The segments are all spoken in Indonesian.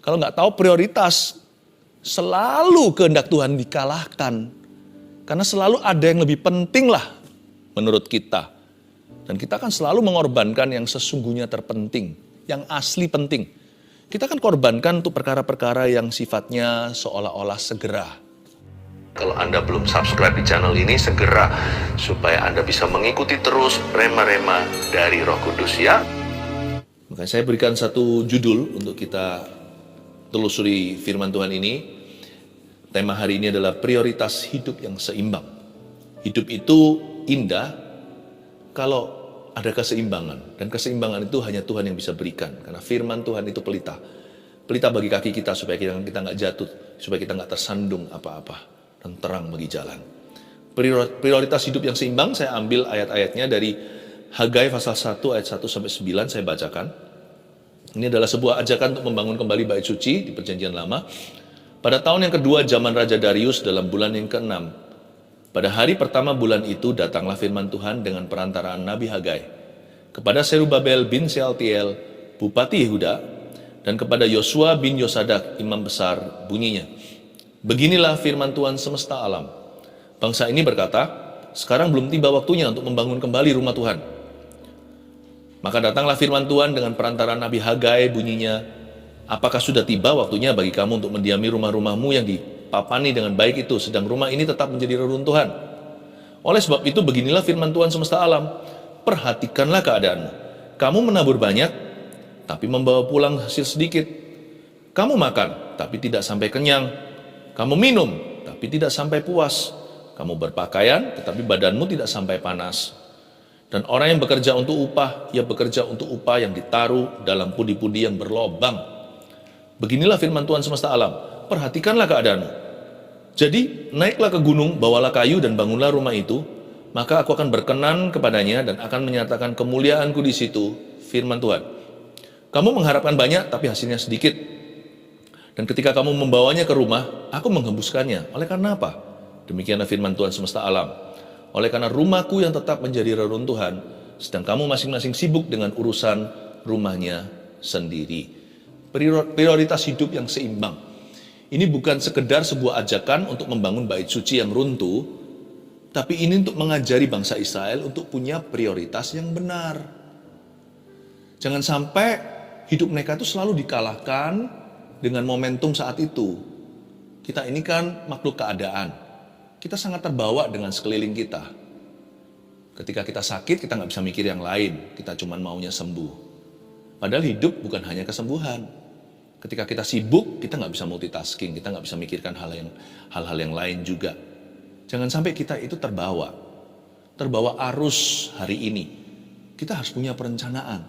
Kalau nggak tahu prioritas, selalu kehendak Tuhan dikalahkan. Karena selalu ada yang lebih penting lah menurut kita. Dan kita akan selalu mengorbankan yang sesungguhnya terpenting, yang asli penting. Kita akan korbankan untuk perkara-perkara yang sifatnya seolah-olah segera. Kalau Anda belum subscribe di channel ini, segera supaya Anda bisa mengikuti terus rema-rema dari Roh Kudus ya. Makanya saya berikan satu judul untuk kita telusuri firman Tuhan ini. Tema hari ini adalah prioritas hidup yang seimbang. Hidup itu indah kalau ada keseimbangan. Dan keseimbangan itu hanya Tuhan yang bisa berikan. Karena firman Tuhan itu pelita. Pelita bagi kaki kita supaya kita nggak jatuh. Supaya kita nggak tersandung apa-apa. Dan terang bagi jalan. Prioritas hidup yang seimbang, saya ambil ayat-ayatnya dari Hagai pasal 1 ayat 1-9 saya bacakan. Ini adalah sebuah ajakan untuk membangun kembali bait suci di perjanjian lama. Pada tahun yang kedua zaman Raja Darius dalam bulan yang ke-6, pada hari pertama bulan itu datanglah firman Tuhan dengan perantaraan Nabi Hagai kepada Serubabel bin Sealtiel, Bupati Yehuda, dan kepada Yosua bin Yosadak, Imam Besar, bunyinya. Beginilah firman Tuhan semesta alam. Bangsa ini berkata, sekarang belum tiba waktunya untuk membangun kembali rumah Tuhan. Maka datanglah firman Tuhan dengan perantaraan Nabi Hagai, bunyinya, apakah sudah tiba waktunya bagi kamu untuk mendiami rumah-rumahmu yang dipapani dengan baik itu, sedang rumah ini tetap menjadi reruntuhan. Oleh sebab itu beginilah firman Tuhan semesta alam, perhatikanlah keadaanmu. Kamu menabur banyak, tapi membawa pulang hasil sedikit. Kamu makan, tapi tidak sampai kenyang. Kamu minum, tapi tidak sampai puas. Kamu berpakaian, tetapi badanmu tidak sampai panas. Dan orang yang bekerja untuk upah, ia bekerja untuk upah yang ditaruh dalam pudi-pudi yang berlobang. Beginilah firman Tuhan semesta alam, perhatikanlah keadaanmu. Jadi, naiklah ke gunung, bawalah kayu dan bangunlah rumah itu, maka aku akan berkenan kepadanya dan akan menyatakan kemuliaanku di situ, firman Tuhan. Kamu mengharapkan banyak, tapi hasilnya sedikit. Dan ketika kamu membawanya ke rumah, aku menghembuskannya. Oleh karena apa? Demikianlah firman Tuhan semesta alam. Oleh karena rumahku yang tetap menjadi reruntuhan, sedang kamu masing-masing sibuk dengan urusan rumahnya sendiri. Prioritas hidup yang seimbang. Ini bukan sekedar sebuah ajakan untuk membangun bait suci yang runtuh, tapi ini untuk mengajari bangsa Israel untuk punya prioritas yang benar. Jangan sampai hidup mereka itu selalu dikalahkan dengan momentum saat itu. Kita ini kan makhluk keadaan. Kita sangat terbawa dengan sekeliling kita. Ketika kita sakit, kita nggak bisa mikir yang lain. Kita cuma maunya sembuh. Padahal hidup bukan hanya kesembuhan. Ketika kita sibuk, kita nggak bisa multitasking. Kita nggak bisa mikirkan hal-hal yang lain juga. Jangan sampai kita itu terbawa arus hari ini. Kita harus punya perencanaan.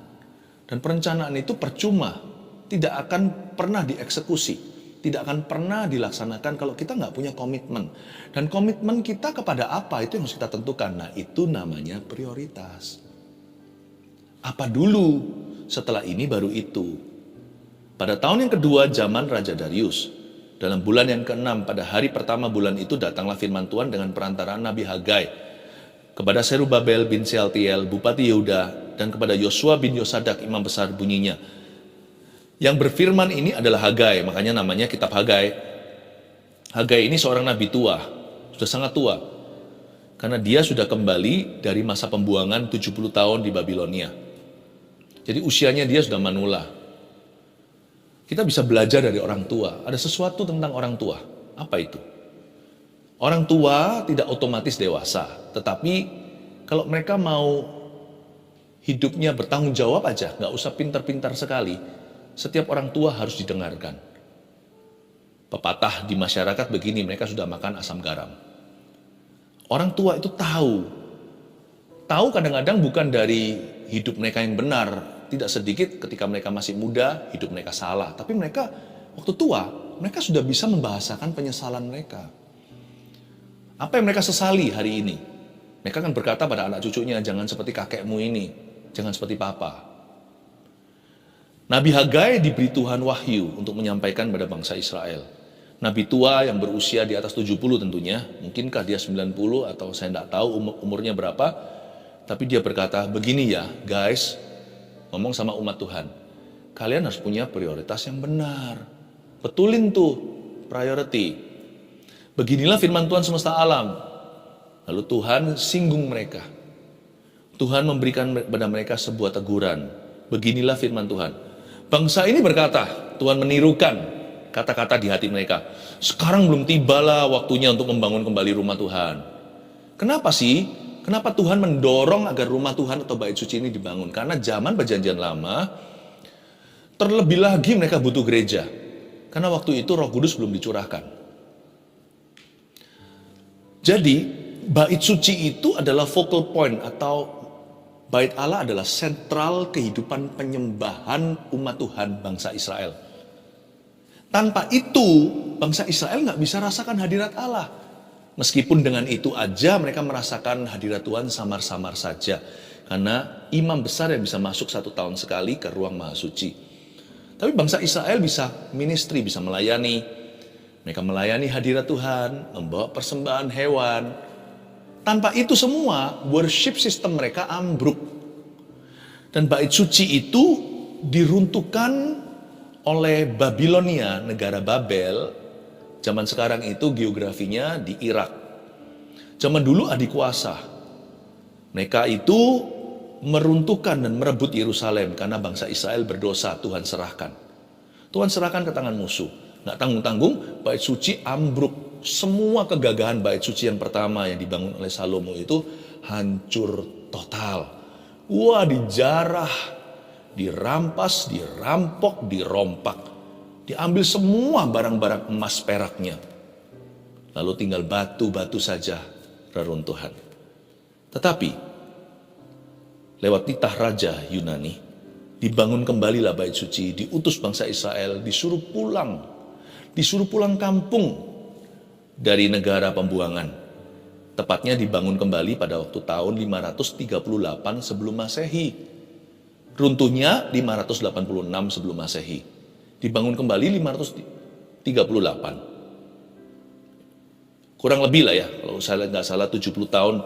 Dan perencanaan itu percuma. Tidak akan pernah dieksekusi. Tidak akan pernah dilaksanakan kalau kita nggak punya komitmen. Dan komitmen kita kepada apa itu yang harus kita tentukan. Nah, itu namanya prioritas. Apa dulu? Setelah ini baru itu. Pada tahun yang kedua zaman Raja Darius, dalam bulan yang ke-6 pada hari pertama bulan itu datanglah firman Tuhan dengan perantaraan Nabi Hagai kepada Serubabel bin Sealtiel, Bupati Yehuda, dan kepada Yosua bin Yosadak, Imam Besar, bunyinya. Yang berfirman ini adalah Hagai, makanya namanya kitab Hagai. Hagai ini seorang nabi tua, sudah sangat tua. Karena dia sudah kembali dari masa pembuangan 70 tahun di Babilonia. Jadi usianya dia sudah manula. Kita bisa belajar dari orang tua. Ada sesuatu tentang orang tua. Apa itu? Orang tua tidak otomatis dewasa. Tetapi kalau mereka mau hidupnya bertanggung jawab aja, nggak usah pintar-pintar sekali. Setiap orang tua harus didengarkan. Pepatah di masyarakat begini, mereka sudah makan asam garam. Orang tua itu tahu kadang-kadang bukan dari hidup mereka yang benar. Tidak sedikit ketika mereka masih muda, hidup mereka salah. Tapi mereka waktu tua, mereka sudah bisa membahasakan penyesalan mereka. Apa yang mereka sesali hari ini? Mereka akan berkata pada anak cucunya, jangan seperti kakekmu ini, jangan seperti papa. Nabi Hagai diberi Tuhan wahyu untuk menyampaikan pada bangsa Israel. Nabi tua yang berusia di atas 70 tentunya, mungkinkah dia 90 atau saya tidak tahu umurnya berapa. Tapi dia berkata, begini ya guys, ngomong sama umat Tuhan. Kalian harus punya prioritas yang benar. Betulin tuh priority. Beginilah firman Tuhan semesta alam. Lalu Tuhan singgung mereka. Tuhan memberikan kepada mereka sebuah teguran. Beginilah firman Tuhan. Bangsa ini berkata, Tuhan menirukan kata-kata di hati mereka. Sekarang belum tibalah waktunya untuk membangun kembali rumah Tuhan. Kenapa sih? Kenapa Tuhan mendorong agar rumah Tuhan atau bait suci ini dibangun? Karena zaman perjanjian lama, terlebih lagi mereka butuh gereja. Karena waktu itu Roh Kudus belum dicurahkan. Jadi, bait suci itu adalah focal point atau bait Allah adalah sentral kehidupan penyembahan umat Tuhan bangsa Israel. Tanpa itu, bangsa Israel nggak bisa rasakan hadirat Allah. Meskipun dengan itu aja mereka merasakan hadirat Tuhan samar-samar saja. Karena imam besar yang bisa masuk 1 tahun sekali ke ruang maha suci. Tapi bangsa Israel bisa ministry, bisa melayani. Mereka melayani hadirat Tuhan, membawa persembahan hewan. Tanpa itu semua, worship system mereka ambruk. Dan bait suci itu diruntuhkan oleh Babilonia, negara Babel. Zaman sekarang itu geografinya di Irak. Zaman dulu adikuasa. Mereka itu meruntuhkan dan merebut Yerusalem karena bangsa Israel berdosa. Tuhan serahkan. Tuhan serahkan ke tangan musuh. Nggak tanggung-tanggung, bait suci ambruk. Semua kegagahan bait suci yang pertama yang dibangun oleh Salomo itu hancur total. Wah, dijarah, dirampas, dirampok, dirompak. Diambil semua barang-barang emas peraknya. Lalu tinggal batu-batu saja reruntuhan. Tetapi lewat titah Raja Yunani dibangun kembalilah bait suci, diutus bangsa Israel, disuruh pulang kampung dari negara pembuangan. Tepatnya dibangun kembali pada waktu tahun 538 sebelum Masehi. Runtuhnya 586 sebelum Masehi. Dibangun kembali 538. Kurang lebih lah ya, kalau saya nggak salah 70 tahun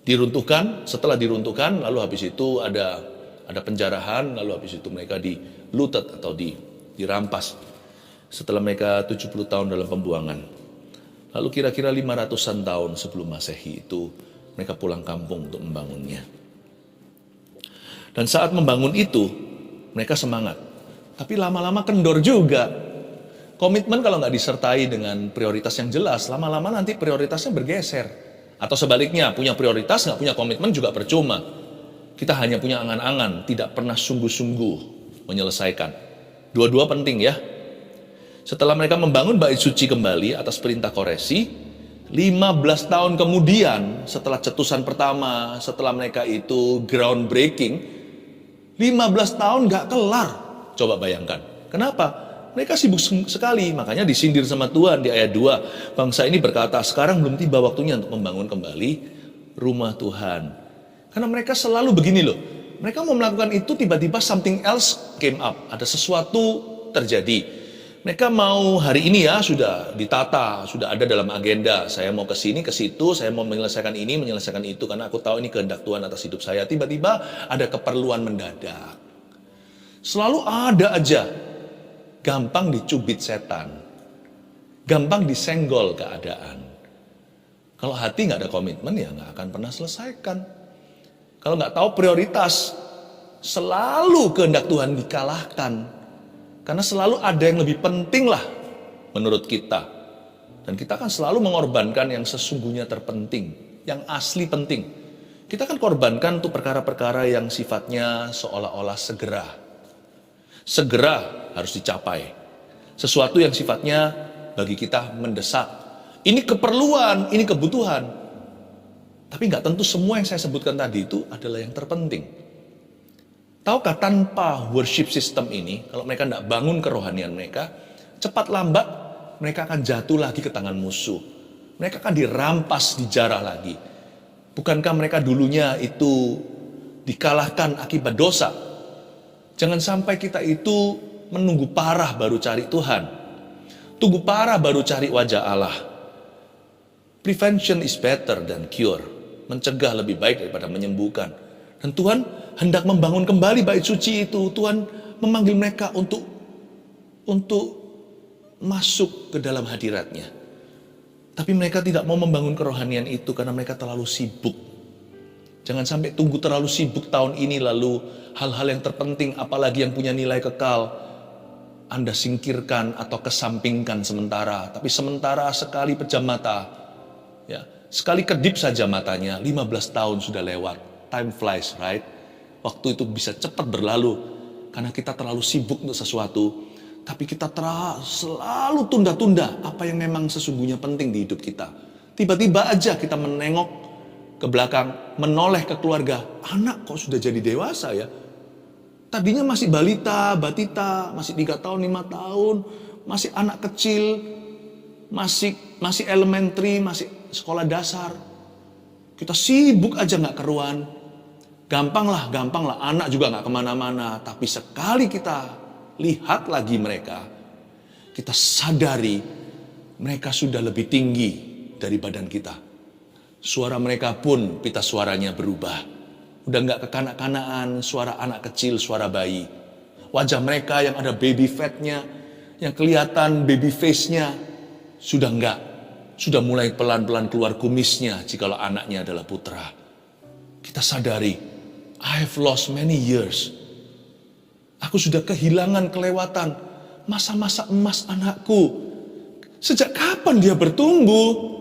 diruntuhkan. Setelah diruntuhkan, lalu habis itu ada penjarahan, lalu habis itu mereka dilutet atau dirampas. Setelah mereka 70 tahun dalam pembuangan. Lalu kira-kira 500-an tahun sebelum Masehi itu mereka pulang kampung untuk membangunnya. Dan saat membangun itu, mereka semangat. Tapi lama-lama kendor juga. Komitmen kalau nggak disertai dengan prioritas yang jelas, lama-lama nanti prioritasnya bergeser. Atau sebaliknya, punya prioritas nggak punya komitmen juga percuma. Kita hanya punya angan-angan, tidak pernah sungguh-sungguh menyelesaikan. Dua-dua penting ya. Setelah mereka membangun bait suci kembali atas perintah Koresi, 15 tahun kemudian setelah cetusan pertama, setelah mereka itu groundbreaking, 15 tahun gak kelar. Coba bayangkan. Kenapa? Mereka sibuk sekali. Makanya disindir sama Tuhan di ayat 2. Bangsa ini berkata, sekarang belum tiba waktunya untuk membangun kembali rumah Tuhan. Karena mereka selalu begini loh. Mereka mau melakukan itu, tiba-tiba something else came up. Ada sesuatu terjadi. Mereka mau hari ini ya sudah ditata, sudah ada dalam agenda. Saya mau ke sini, ke situ, saya mau menyelesaikan ini, menyelesaikan itu. Karena aku tahu ini kehendak Tuhan atas hidup saya. Tiba-tiba ada keperluan mendadak. Selalu ada aja. Gampang dicubit setan. Gampang disenggol keadaan. Kalau hati nggak ada komitmen ya nggak akan pernah selesaikan. Kalau nggak tahu prioritas, selalu kehendak Tuhan dikalahkan. Karena selalu ada yang lebih penting lah menurut kita. Dan kita kan selalu mengorbankan yang sesungguhnya terpenting, yang asli penting. Kita kan korbankan untuk perkara-perkara yang sifatnya seolah-olah segera. Segera harus dicapai. Sesuatu yang sifatnya bagi kita mendesak. Ini keperluan, ini kebutuhan. Tapi nggak tentu semua yang saya sebutkan tadi itu adalah yang terpenting. Tahukah tanpa worship system ini, kalau mereka tidak bangun kerohanian mereka, cepat lambat mereka akan jatuh lagi ke tangan musuh. Mereka akan dirampas, dijarah lagi. Bukankah mereka dulunya itu dikalahkan akibat dosa? Jangan sampai kita itu menunggu parah baru cari Tuhan. Tunggu parah baru cari wajah Allah. Prevention is better than cure. Mencegah lebih baik daripada menyembuhkan. Dan Tuhan hendak membangun kembali bait suci itu. Tuhan memanggil mereka untuk masuk ke dalam hadiratnya. Tapi mereka tidak mau membangun kerohanian itu karena mereka terlalu sibuk. Jangan sampai tunggu terlalu sibuk tahun ini lalu hal-hal yang terpenting apalagi yang punya nilai kekal Anda singkirkan atau kesampingkan sementara. Tapi sementara sekali pejam mata, ya, sekali kedip saja matanya, 15 tahun sudah lewat. Time flies, right? Waktu itu bisa cepat berlalu karena kita terlalu sibuk untuk sesuatu. Tapi kita selalu tunda-tunda apa yang memang sesungguhnya penting di hidup kita. Tiba-tiba aja kita menengok ke belakang, menoleh ke keluarga. Anak kok sudah jadi dewasa ya? Tadinya masih balita, batita, masih 3 tahun, 5 tahun, masih anak kecil, masih elementary, masih sekolah dasar. Kita sibuk aja gak keruan. Gampang lah, anak juga gak kemana-mana. Tapi sekali kita lihat lagi mereka, kita sadari mereka sudah lebih tinggi dari badan kita. Suara mereka pun pita suaranya berubah. Udah gak kekanak-kanaan, suara anak kecil, suara bayi. Wajah mereka yang ada baby fatnya, yang kelihatan baby face-nya, sudah enggak. Sudah mulai pelan-pelan keluar kumisnya jikalau anaknya adalah putra. Kita sadari, I have lost many years. Aku sudah kehilangan, kelewatan masa-masa emas anakku. Sejak kapan dia bertumbuh?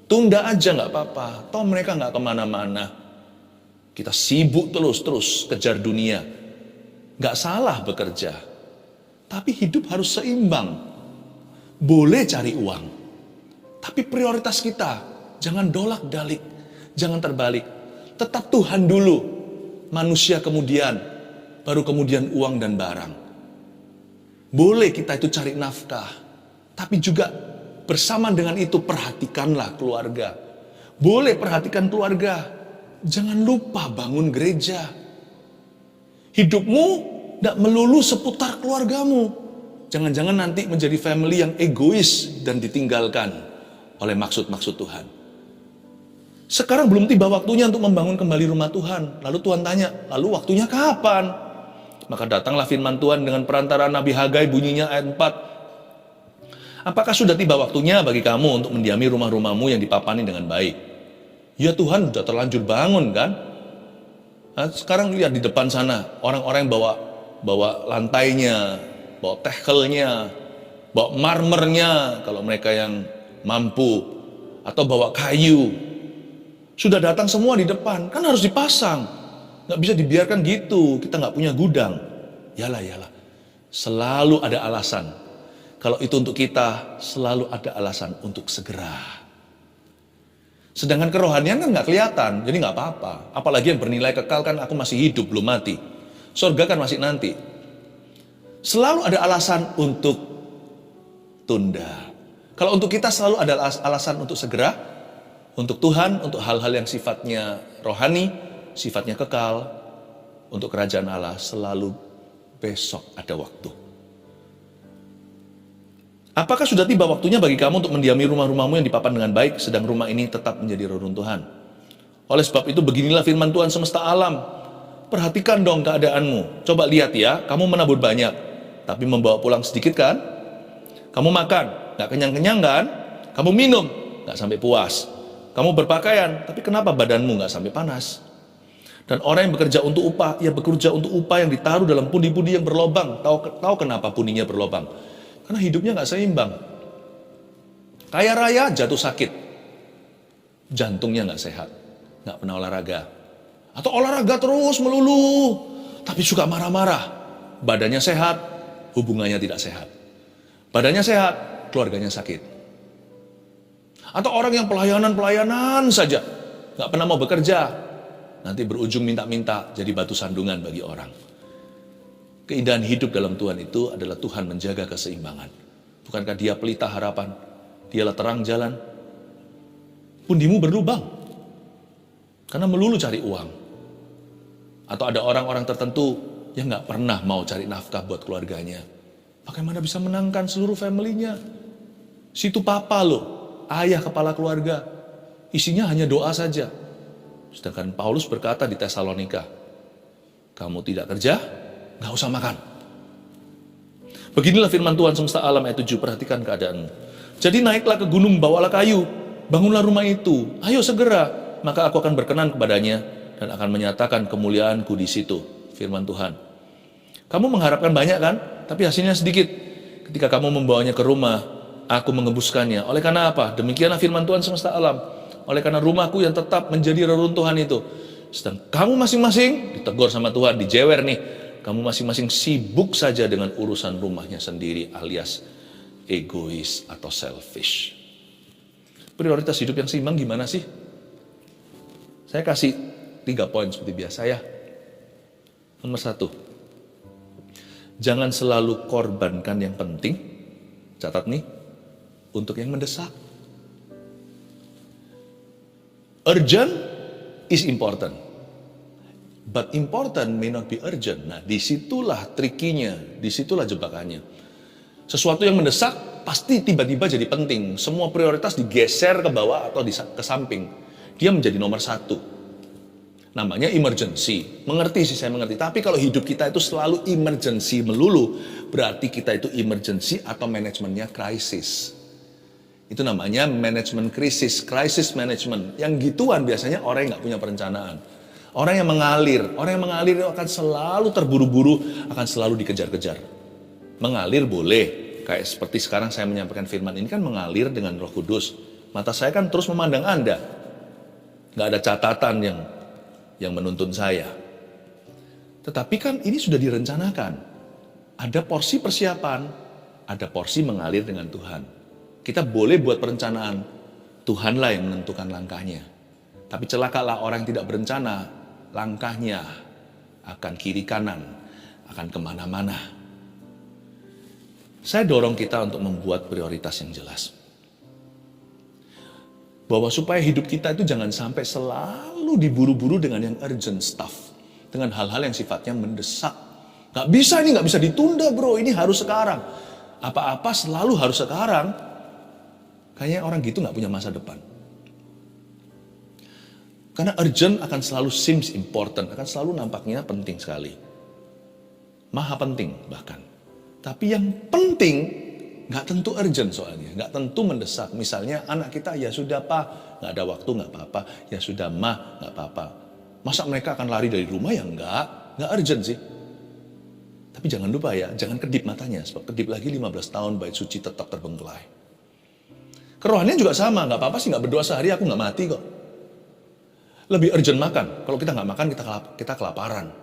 Tunda aja gak apa-apa. Toh mereka gak kemana-mana. Kita sibuk terus kejar dunia. Gak salah bekerja. Tapi hidup harus seimbang. Boleh cari uang. Tapi prioritas kita jangan dolak-dalik. Jangan terbalik. Tetap Tuhan dulu. Manusia kemudian. Baru kemudian uang dan barang. Boleh kita itu cari nafkah. Tapi juga bersamaan dengan itu perhatikanlah keluarga. Boleh perhatikan keluarga. Jangan lupa bangun gereja. Hidupmu tidak melulu seputar keluargamu. Jangan-jangan nanti menjadi family yang egois dan ditinggalkan oleh maksud-maksud Tuhan. Sekarang belum tiba waktunya untuk membangun kembali rumah Tuhan. Lalu Tuhan tanya, lalu waktunya kapan? Maka datanglah firman Tuhan dengan perantara Nabi Hagai, bunyinya ayat 4. Apakah sudah tiba waktunya bagi kamu untuk mendiami rumah-rumahmu yang dipapani dengan baik? Ya Tuhan, sudah terlanjur bangun kan? Nah, sekarang lihat di depan sana, orang-orang yang bawa lantainya, bawa tekelnya, bawa marmernya, kalau mereka yang mampu, atau bawa kayu. Sudah datang semua di depan, kan harus dipasang. Gak bisa dibiarkan gitu, kita gak punya gudang. Yalah. Selalu ada alasan. Kalau itu untuk kita, selalu ada alasan untuk segera. Sedangkan kerohanian kan gak kelihatan, jadi gak apa-apa. Apalagi yang bernilai kekal kan aku masih hidup, belum mati. Surga kan masih nanti. Selalu ada alasan untuk tunda. Kalau untuk kita selalu ada alasan untuk segera. Untuk Tuhan, untuk hal-hal yang sifatnya rohani, sifatnya kekal, untuk kerajaan Allah selalu besok ada waktu. Apakah sudah tiba waktunya bagi kamu untuk mendiami rumah-rumahmu yang dipapan dengan baik, sedang rumah ini tetap menjadi reruntuhan? Oleh sebab itu beginilah firman Tuhan semesta alam. Perhatikan dong keadaanmu. Coba lihat ya, kamu menabur banyak, tapi membawa pulang sedikit kan? Kamu makan, gak kenyang-kenyang kan? Kamu minum, gak sampai puas. Kamu berpakaian, tapi kenapa badanmu gak sampai panas? Dan orang yang bekerja untuk upah, ia bekerja untuk upah yang ditaruh dalam pundi-pundi yang berlobang. Tahu kenapa pundinya berlobang? Karena hidupnya gak seimbang. Kaya raya jatuh sakit. Jantungnya gak sehat. Gak pernah olahraga. Atau olahraga terus melulu. Tapi suka marah-marah. Badannya sehat, hubungannya tidak sehat. Badannya sehat, keluarganya sakit. Atau orang yang pelayanan saja. Gak pernah mau bekerja. Nanti berujung minta-minta jadi batu sandungan bagi orang. Keindahan hidup dalam Tuhan itu adalah Tuhan menjaga keseimbangan. Bukankah Dia pelita harapan? Dialah terang jalan. Pundimu berlubang. Karena melulu cari uang. Atau ada orang-orang tertentu yang gak pernah mau cari nafkah buat keluarganya. Bagaimana bisa menangkan seluruh family-nya? Situ papa loh, ayah kepala keluarga. Isinya hanya doa saja. Sedangkan Paulus berkata di Tesalonika, kamu tidak kerja, nggak usah makan. Beginilah firman Tuhan semesta alam ayat 7, perhatikan keadaanmu. Jadi naiklah ke gunung, bawalah kayu, bangunlah rumah itu, ayo segera, maka aku akan berkenan kepadanya dan akan menyatakan kemuliaanku di situ. Firman Tuhan. Kamu mengharapkan banyak kan? Tapi hasilnya sedikit. Ketika kamu membawanya ke rumah, aku mengebuskannya. Oleh karena apa? Demikianlah firman Tuhan semesta alam. Oleh karena rumahku yang tetap menjadi reruntuhan itu. Sedang kamu masing-masing ditegur sama Tuhan, dijewer nih. Kamu masing-masing sibuk saja dengan urusan rumahnya sendiri alias egois atau selfish. Prioritas hidup yang seimbang gimana sih? Saya kasih 3 poin seperti biasa ya. Nomor 1, jangan selalu korbankan yang penting. Catat nih, untuk yang mendesak. Urgent is important. But important may not be urgent. Nah, disitulah trikinya, disitulah jebakannya. Sesuatu yang mendesak pasti tiba-tiba jadi penting. Semua prioritas digeser ke bawah atau ke samping. Dia menjadi nomor 1. Namanya emergency. Mengerti sih, saya mengerti. Tapi kalau hidup kita itu selalu emergency melulu, berarti kita itu emergency atau manajemennya krisis. Itu namanya manajemen krisis, crisis management. Yang gituan biasanya orang yang nggak punya perencanaan. Orang yang mengalir itu akan selalu terburu-buru, akan selalu dikejar-kejar. Mengalir boleh, kayak seperti sekarang saya menyampaikan firman ini kan mengalir dengan Roh Kudus. Mata saya kan terus memandang Anda. Nggak ada catatan yang menuntun saya. Tetapi kan ini sudah direncanakan. Ada porsi persiapan, ada porsi mengalir dengan Tuhan. Kita boleh buat perencanaan, Tuhanlah yang menentukan langkahnya. Tapi celakalah orang yang tidak berencana, langkahnya akan kiri kanan, akan kemana-mana. Saya dorong kita untuk membuat prioritas yang jelas. Bahwa supaya hidup kita itu jangan sampai selalu diburu-buru dengan yang urgent stuff. Dengan hal-hal yang sifatnya mendesak. Gak bisa, ini gak bisa ditunda bro, ini harus sekarang. Apa-apa selalu harus sekarang. Kayaknya orang gitu gak punya masa depan. Karena urgent akan selalu seems important, akan selalu nampaknya penting sekali. Maha penting bahkan. Tapi yang penting nggak tentu urgent soalnya, nggak tentu mendesak. Misalnya anak kita, ya sudah pak, nggak ada waktu nggak apa-apa, ya sudah ma, nggak apa-apa. Masa mereka akan lari dari rumah? Ya nggak urgent sih. Tapi jangan lupa ya, jangan kedip matanya, sebab kedip lagi 15 tahun bait suci tetap terbengkelai. Kerohanian juga sama, nggak apa-apa sih nggak berdoa sehari aku nggak mati kok. Lebih urgent makan. Kalau kita nggak makan, kita kelaparan.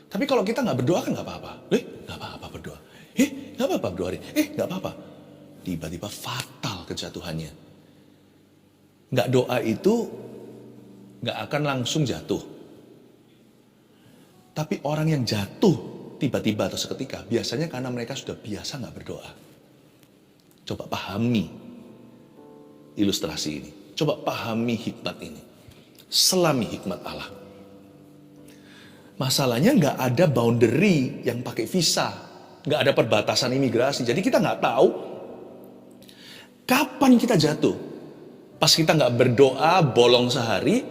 Tapi kalau kita nggak berdoa kan nggak apa-apa. Nggak apa-apa berdoa. Nggak apa-apa berdoa. Nggak apa-apa. Tiba-tiba fatal kejatuhannya. Nggak doa itu nggak akan langsung jatuh. Tapi orang yang jatuh tiba-tiba atau seketika, biasanya karena mereka sudah biasa nggak berdoa. Coba pahami ilustrasi ini. Coba pahami hikmat ini. Selami hikmat Allah. Masalahnya nggak ada boundary yang pakai visa, nggak ada perbatasan imigrasi. Jadi kita nggak tahu kapan kita jatuh. Pas kita nggak berdoa, bolong sehari,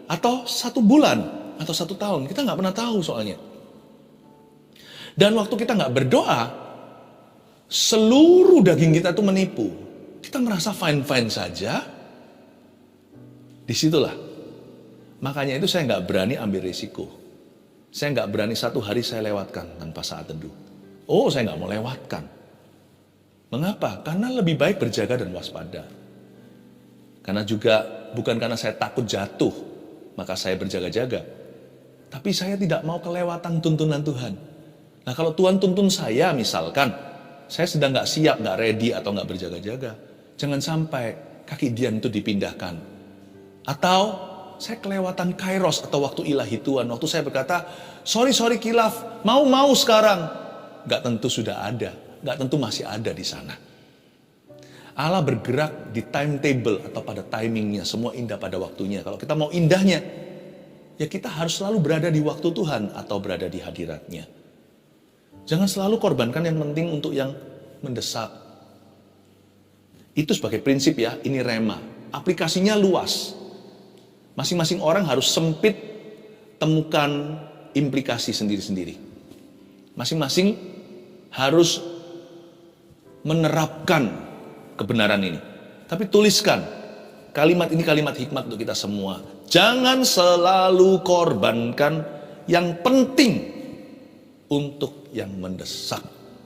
atau 1 bulan, atau 1 tahun. Kita nggak pernah tahu soalnya. Dan waktu kita nggak berdoa, seluruh daging kita tuh menipu. Kita merasa fine-fine saja. Disitulah. Makanya itu saya nggak berani ambil risiko. Saya nggak berani 1 hari saya lewatkan tanpa saat teduh. Oh, saya nggak mau lewatkan. Mengapa? Karena lebih baik berjaga dan waspada. Karena juga bukan karena saya takut jatuh, maka saya berjaga-jaga. Tapi saya tidak mau kelewatan tuntunan Tuhan. Nah kalau Tuhan tuntun saya misalkan, saya sedang nggak siap, nggak ready atau nggak berjaga-jaga. Jangan sampai kaki dian itu dipindahkan. Atau saya kelewatan kairos atau waktu ilahi Tuhan. Waktu saya berkata, sorry kilaf, mau sekarang. Gak tentu sudah ada, gak tentu masih ada di sana. Allah bergerak di timetable atau pada timingnya, semua indah pada waktunya. Kalau kita mau indahnya, ya kita harus selalu berada di waktu Tuhan atau berada di hadiratnya. Jangan selalu korbankan yang penting untuk yang mendesak. Itu sebagai prinsip ya, ini rema. Aplikasinya luas. Masing-masing orang harus sempit temukan implikasi sendiri-sendiri. Masing-masing harus menerapkan kebenaran ini. Tapi tuliskan, kalimat ini kalimat hikmat untuk kita semua. Jangan selalu korbankan yang penting untuk yang mendesak.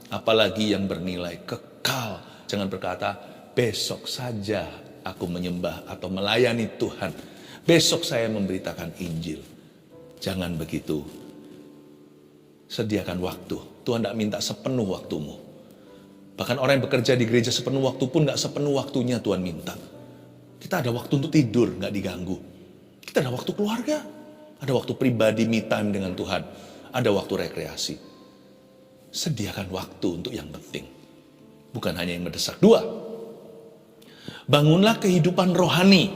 Apalagi yang bernilai kekal. Jangan berkata, besok saja aku menyembah atau melayani Tuhan. Besok saya memberitakan Injil. Jangan begitu. Sediakan waktu. Tuhan tidak minta sepenuh waktumu. Bahkan orang yang bekerja di gereja sepenuh waktu pun gak sepenuh waktunya Tuhan minta. Kita ada waktu untuk tidur, gak diganggu. Kita ada waktu keluarga. Ada waktu pribadi, me time dengan Tuhan. Ada waktu rekreasi. Sediakan waktu untuk yang penting. Bukan hanya yang mendesak. 2. Bangunlah kehidupan rohani.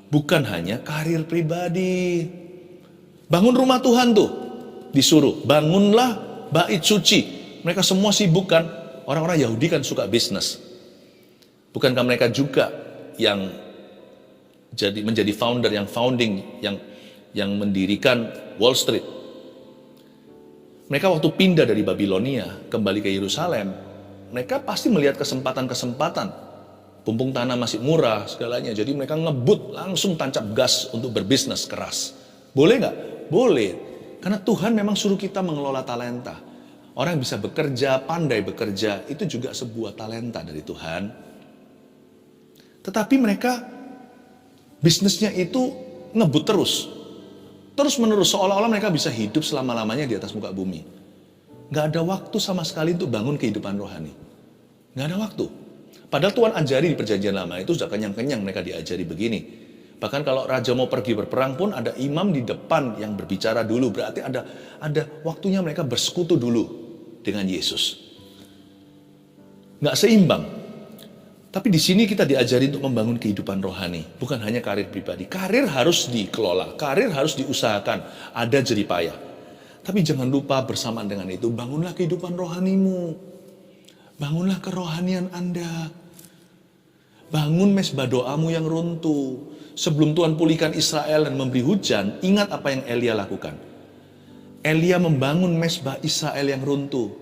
Bukan hanya karir pribadi. Bangun rumah Tuhan tuh. Disuruh, bangunlah bait suci. Mereka semua sibuk kan. Orang-orang Yahudi kan suka bisnis. Bukankah mereka juga yang menjadi founder, yang founding, yang mendirikan Wall Street. Mereka waktu pindah dari Babilonia kembali ke Yerusalem, mereka pasti melihat kesempatan-kesempatan. Pumpung tanah masih murah segalanya, jadi mereka ngebut langsung tancap gas untuk berbisnis keras. Boleh nggak? Boleh. Karena Tuhan memang suruh kita mengelola talenta. Orang yang bisa bekerja, pandai bekerja, itu juga sebuah talenta dari Tuhan. Tetapi mereka bisnisnya itu ngebut terus. Terus menerus, seolah-olah mereka bisa hidup selama-lamanya di atas muka bumi. Gak ada waktu sama sekali untuk bangun kehidupan rohani. Gak ada waktu. Padahal Tuhan ajari di perjanjian lama itu sudah kenyang-kenyang mereka diajari begini. Bahkan kalau raja mau pergi berperang pun ada imam di depan yang berbicara dulu. Berarti ada waktunya mereka bersekutu dulu dengan Yesus. Nggak seimbang. Tapi di sini kita diajari untuk membangun kehidupan rohani. Bukan hanya karir pribadi. Karir harus dikelola. Karir harus diusahakan. Ada jeripayah. Tapi jangan lupa bersamaan dengan itu. Bangunlah kehidupan rohanimu. Bangunlah kerohanian Anda. Bangun mesbah doamu yang runtuh. Sebelum Tuhan pulihkan Israel dan memberi hujan, ingat apa yang Elia lakukan. Elia membangun mesbah Israel yang runtuh.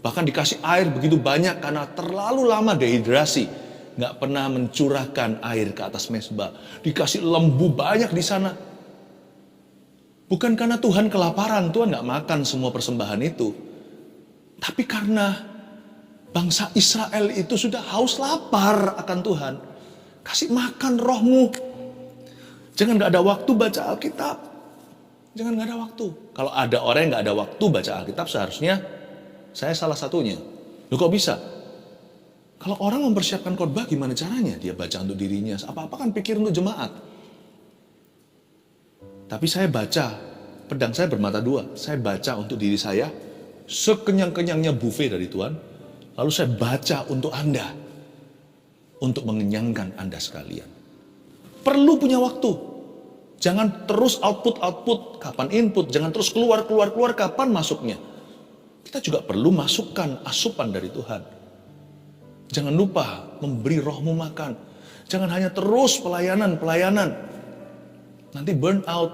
Bahkan dikasih air begitu banyak karena terlalu lama dehidrasi. Nggak pernah mencurahkan air ke atas mesbah. Dikasih lembu banyak di sana. Bukan karena Tuhan kelaparan, Tuhan nggak makan semua persembahan itu. Tapi karena bangsa Israel itu sudah haus lapar akan Tuhan. Kasih makan rohmu. Jangan gak ada waktu baca Alkitab. Jangan gak ada waktu. Kalau ada orang yang gak ada waktu baca Alkitab, seharusnya saya salah satunya. Loh kok bisa? Kalau orang mempersiapkan khotbah gimana caranya? Dia baca untuk dirinya. Apa-apa kan pikir untuk jemaat. Tapi saya baca. Pedang saya bermata dua. Saya baca untuk diri saya. Sekenyang-kenyangnya buffet dari Tuhan. Lalu saya baca untuk Anda. Untuk mengenyangkan Anda sekalian. Perlu punya waktu. Jangan terus output, kapan input. Jangan terus keluar, kapan masuknya. Kita juga perlu masukkan asupan dari Tuhan. Jangan lupa memberi rohmu makan. Jangan hanya terus pelayanan. Nanti burn out.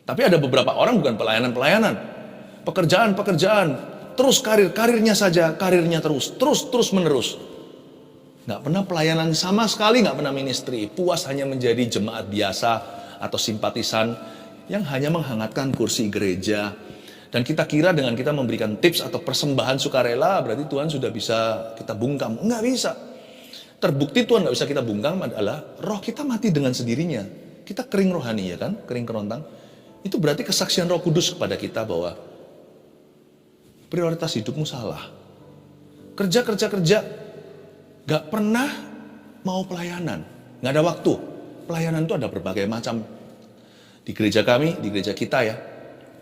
Tapi ada beberapa orang bukan pelayanan. Pekerjaan. Terus karirnya saja, karirnya terus menerus. Nggak pernah pelayanan sama sekali, nggak pernah ministry. Puas hanya menjadi jemaat biasa atau simpatisan yang hanya menghangatkan kursi gereja. Dan kita kira dengan kita memberikan tips atau persembahan sukarela, berarti Tuhan sudah bisa kita bungkam. Nggak bisa. Terbukti Tuhan nggak bisa kita bungkam adalah roh kita mati dengan sendirinya. Kita kering rohani ya kan, kering kerontang. Itu berarti kesaksian Roh Kudus kepada kita bahwa prioritas hidupmu salah. Kerja. Gak pernah mau pelayanan. Gak ada waktu. Pelayanan itu ada berbagai macam. Di gereja kami, di gereja kita ya.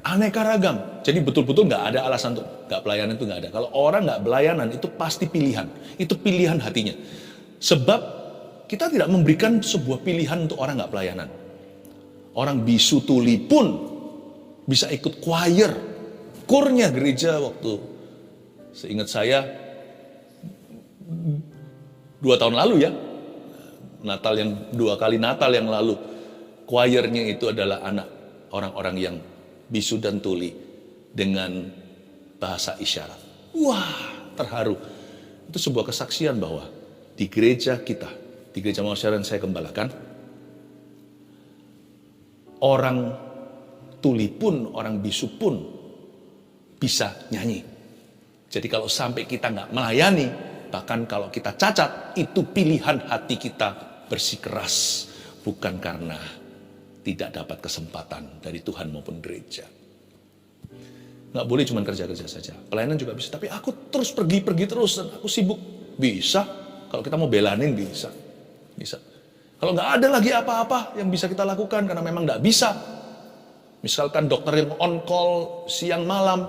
Aneka ragam. Jadi betul-betul gak ada alasan untuk gak pelayanan itu gak ada. Kalau orang gak pelayanan itu pasti pilihan. Itu pilihan hatinya. Sebab kita tidak memberikan sebuah pilihan untuk orang gak pelayanan. Orang bisu tuli pun bisa ikut choir. Kurnya gereja waktu. Seingat saya 2 tahun lalu ya, Natal yang 2 kali Natal yang lalu, choirnya itu adalah anak orang-orang yang bisu dan tuli. dengan bahasa isyarat. Wah, terharu. Itu sebuah kesaksian bahwa di gereja kita, di gereja Mausyarat yang saya gembalakan, orang tuli pun, orang bisu pun bisa nyanyi. Jadi kalau sampai kita nggak melayani, bahkan kalau kita cacat, itu pilihan hati kita bersikeras, bukan karena tidak dapat kesempatan dari Tuhan maupun gereja. Nggak boleh cuma kerja-kerja saja. Pelayanan juga bisa, tapi aku terus pergi terus dan aku sibuk. Bisa. Kalau kita mau belanin bisa. Bisa. Kalau nggak ada lagi apa-apa yang bisa kita lakukan karena memang nggak bisa. Misalkan dokter yang on call siang malam,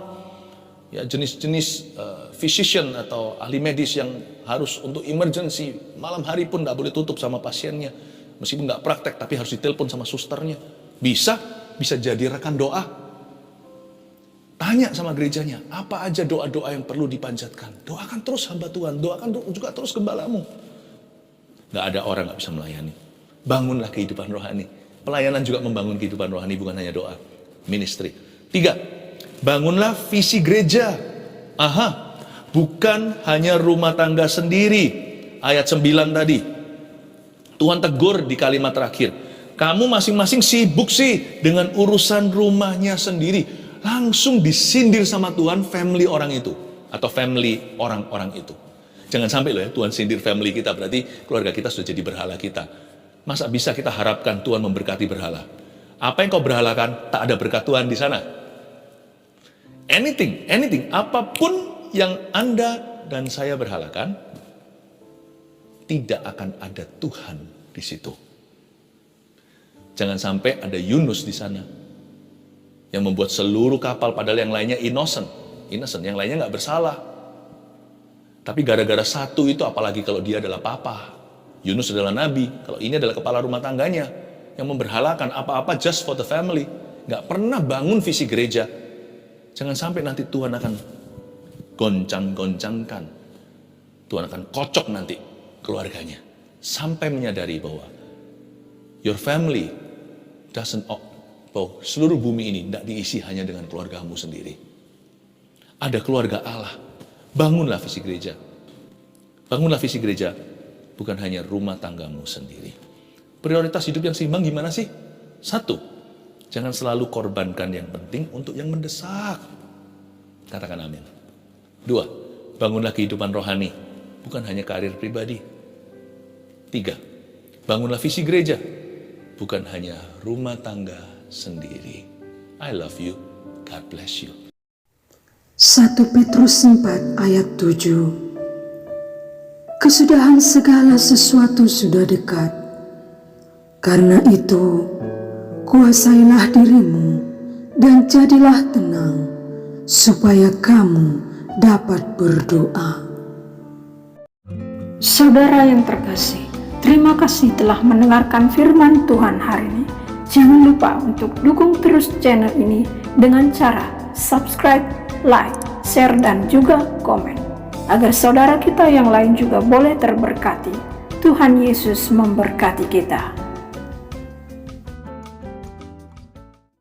ya jenis-jenis physician atau ahli medis yang harus untuk emergency, malam hari pun nggak boleh tutup sama pasiennya. Meskipun nggak praktek tapi harus ditelepon sama susternya. Bisa jadi rekan doa. Tanya sama gerejanya, apa aja doa-doa yang perlu dipanjatkan. Doakan terus hamba Tuhan, doakan juga terus gembalamu. Gak ada orang gak bisa melayani. Bangunlah kehidupan rohani. Pelayanan juga membangun kehidupan rohani, bukan hanya doa. Ministry. 3, bangunlah visi gereja. Bukan hanya rumah tangga sendiri. Ayat 9 tadi. Tuhan tegur di kalimat terakhir. Kamu masing-masing sibuk sih dengan urusan rumahnya sendiri. Langsung disindir sama Tuhan family orang itu. Atau family orang-orang itu. Jangan sampai loh ya Tuhan sindir family kita. Berarti keluarga kita sudah jadi berhala kita. Masa bisa kita harapkan Tuhan memberkati berhala? Apa yang kau berhalakan tak ada berkat Tuhan di sana. Anything. Apapun yang Anda dan saya berhalakan, tidak akan ada Tuhan di situ. Jangan sampai ada Yunus di sana yang membuat seluruh kapal, padahal yang lainnya innocent, yang lainnya nggak bersalah. Tapi gara-gara satu itu, apalagi kalau dia adalah papa, Yunus adalah nabi, kalau ini adalah kepala rumah tangganya, yang memberhalakan apa-apa just for the family, nggak pernah bangun visi gereja. Jangan sampai nanti Tuhan akan goncang-goncangkan, Tuhan akan kocok nanti keluarganya, sampai menyadari bahwa your family doesn't, bahwa seluruh bumi ini tidak diisi hanya dengan keluargamu sendiri. Ada keluarga Allah. Bangunlah visi gereja. Bangunlah visi gereja, bukan hanya rumah tanggamu sendiri. Prioritas hidup yang seimbang gimana sih? 1, jangan selalu korbankan yang penting untuk yang mendesak. Katakan amin. 2, bangunlah kehidupan rohani, bukan hanya karir pribadi. 3, bangunlah visi gereja, bukan hanya rumah tangga sendiri. I love you. God bless you. 1 Petrus 4 ayat 7. Kesudahan segala sesuatu sudah dekat. Karena itu, kuasailah dirimu dan jadilah tenang, supaya kamu dapat berdoa. Saudara yang terkasih, terima kasih telah mendengarkan firman Tuhan hari ini. Jangan lupa untuk dukung terus channel ini dengan cara subscribe, like, share, dan juga komen. Agar saudara kita yang lain juga boleh terberkati. Tuhan Yesus memberkati kita.